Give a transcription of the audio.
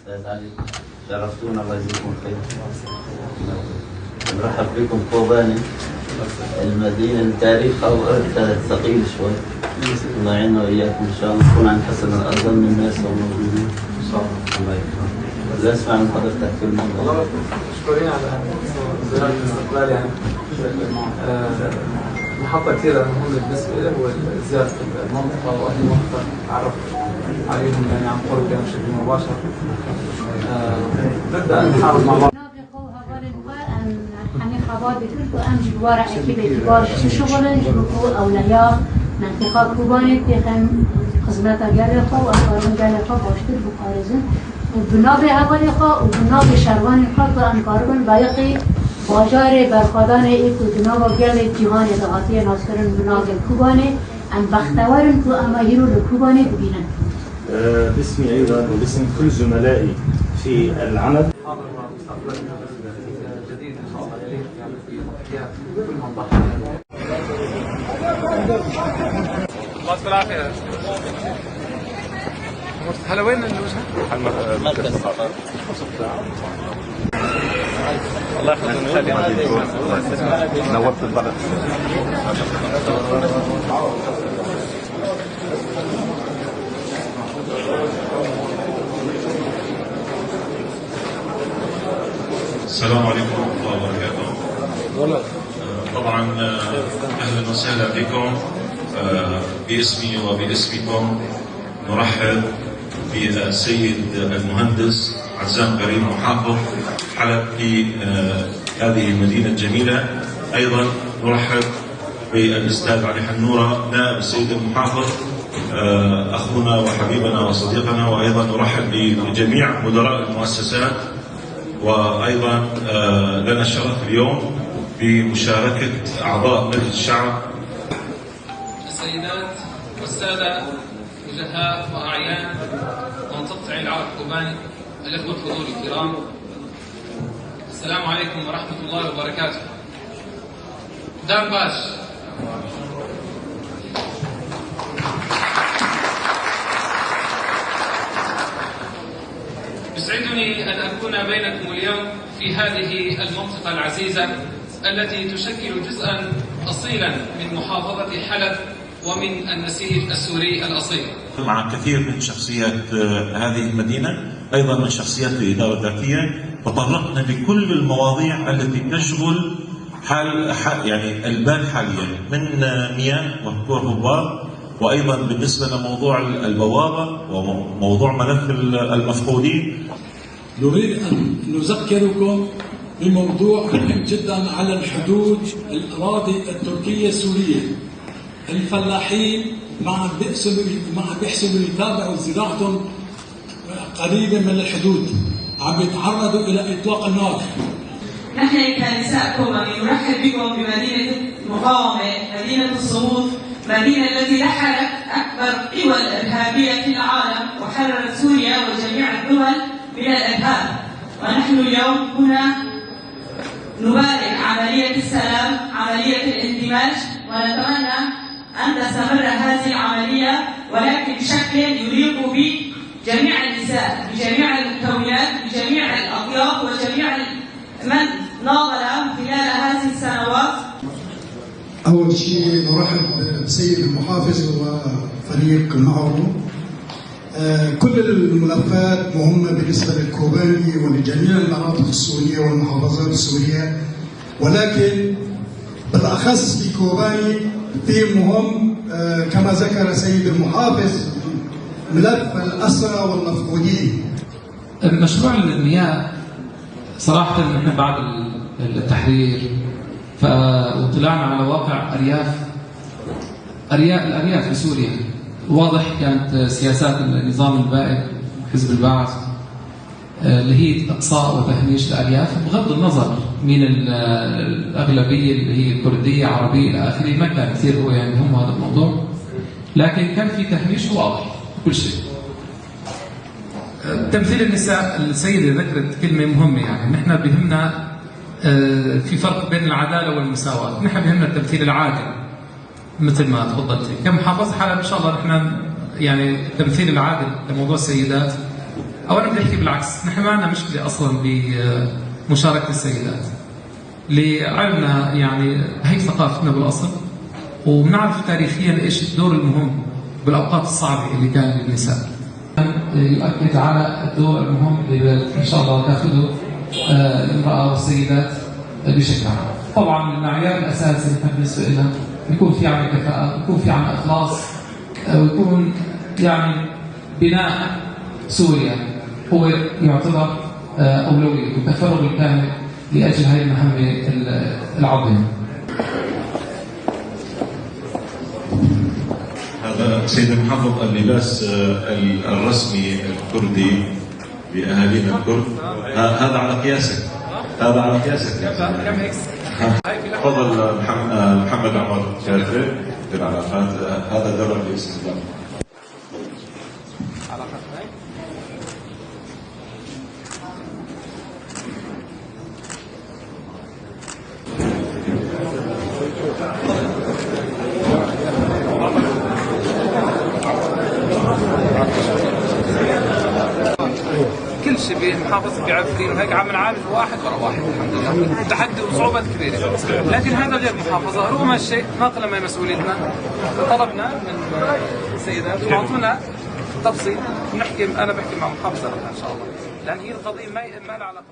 أستاذ علي شرفتونا، الله يجزيكم خير. نرحب بكم كوباني، المدينة التاريخ أو ثقيل شوي. الله يعيننا وإياكم إن شاء الله، نكون عن حسن الأظن من الناس الموجودين إن شاء الله. الله يكرمك. بدي أسمع من حضرتك في الموضوع. والله مشكورين على زيارة الاستقلال، يعني محطة كثير مهمة بالنسبة له، وزيارة المنطقة وأهل المنطقة تعرف عليهم يعني عن قرب يعني بشكل مباشر. نبدأ نحاول مع بعض. همه خبر بکنید و هم جوار اکیب اعتبار چه شغله جلوکو اولیا منطقه کوبانی بخم خدمت اگر خو و کارون گل خو باشتر بکارزن و بنا به حوالی خو و بنا به شروان خو و انکارون بایقی باجار برخوادان ایک و بنا و گل جهان دهاتی ناسکرن بنا به کوبانی ام بختوارن کو اما هیرو لکوبانی ببینن. باسمي ايضا وباسم كل زملائي في العمل. الله يعطيك العافية. هلا وين الوجهة؟ مركز الله يخليك، نورت البلد. السلام عليكم ورحمة الله وبركاته. طبعا أهلا وسهلا بكم. باسمي وباسمكم نرحب بالسيد المهندس عزام كريم محافظ حلب في هذه المدينة الجميلة. أيضا نرحب بالأستاذ علي حنورة نائب السيد المحافظ أخونا وحبيبنا وصديقنا. وأيضا نرحب بجميع مدراء المؤسسات. وأيضا لنا الشرف اليوم بمشاركة أعضاء مجلس الشعب. السيدات والسادة وجهاء وأعيان منطقة عين العرب كوباني، الأخوة الحضور الكرام، السلام عليكم ورحمة الله وبركاته. دار باش. يسعدني أن أكون بينكم اليوم في هذه المنطقة العزيزة التي تشكل جزءا أصيلا من محافظة حلب ومن النسيج السوري الأصيل. مع كثير من شخصيات هذه المدينة، أيضا من شخصيات الإدارة الذاتية، تطرقنا لكل المواضيع التي تشغل يعني البال حاليا، من مياه وكور هبار، وأيضا بالنسبة لموضوع البوابة وموضوع ملف المفقودين. نريد أن نذكركم بموضوع مهم جدا على الحدود الأراضي التركية السورية. الفلاحين ما عم بيحسنوا يتابعوا زراعتهم قريبة من الحدود، عم يتعرضوا إلى إطلاق النار. نحن كنساء كوباني نرحب بكم بمدينة المقاومة، مدينة الصمود، مدينة التي دحرت أكبر قوى الإرهابية في العالم وحررت سوريا وجميع الدول من الإرهاب. ونحن اليوم هنا نبارك عملية السلام، عملية الاندماج، ونتمنى أن تستمر هذه العملية ولكن بشكل يليق بجميع النساء، بجميع المكونات، بجميع الأطياف وجميع من ناضل خلال هذه السنوات. أول شيء نرحب بالسيد المحافظ وفريق معه. كل الملفات مهمة بالنسبة للكوباني ولجميع المناطق السورية والمحافظات السورية، ولكن بالأخص في كوباني في مهم كما ذكر سيد المحافظ ملف الأسرى والمفقودين. مشروع المياه صراحة نحن بعد التحرير وطلعنا على واقع الأرياف في سوريا. واضح كانت سياسات النظام البائد حزب البعث اللي هي إقصاء وتهميش الأرياف، بغض النظر من الأغلبية اللي هي كردية عربية إلى آخره، ما كان كثير هو يعني هم هذا الموضوع، لكن كان في تهميش واضح كل شيء. تمثيل النساء، السيدة ذكرت كلمة مهمة، يعني نحن بهمنا في فرق بين العدالة والمساواة. نحن بهمنا التمثيل العادل مثل ما تفضلتي. كمحافظة حلب إن شاء الله نحن يعني التمثيل العادل لموضوع السيدات اولا بدي احكي بالعكس، نحن ما عندنا مشكله اصلا بمشاركه السيدات. لعلمنا يعني هي ثقافتنا بالاصل، وبنعرف تاريخيا ايش الدور المهم بالاوقات الصعبه اللي كان للنساء. يؤكد على الدور المهم اللي ان شاء الله تاخذه الامراه والسيدات بشكل عام. طبعا المعيار الاساسي بالنسبه لنا يكون في عنا كفاءه، يكون في عنا اخلاص، ويكون يعني بناء سوريا هو يعتبر اولويه والتفرغ الكامل لاجل هذه المهمه العظيمه. هذا سيد المحافظ اللباس الرسمي الكردي باهالينا الكرد، هذا على قياسك، هذا على قياسك يا تفضل. محمد عمر شارفه في العلاقات، هذا درع الاستخدام. كل شيء بمحافظة بعفرين وهيك عم نعالج واحد ورا واحد الحمد لله، تحدي وصعوبات كبيرة، لكن هذا غير محافظة. رغم هالشيء ناقلا من مسؤوليتنا طلبنا من السيدات واعطونا تفصيل، ونحكي انا بحكي مع محافظة ان شاء الله، لان هي القضية ما لها علاقة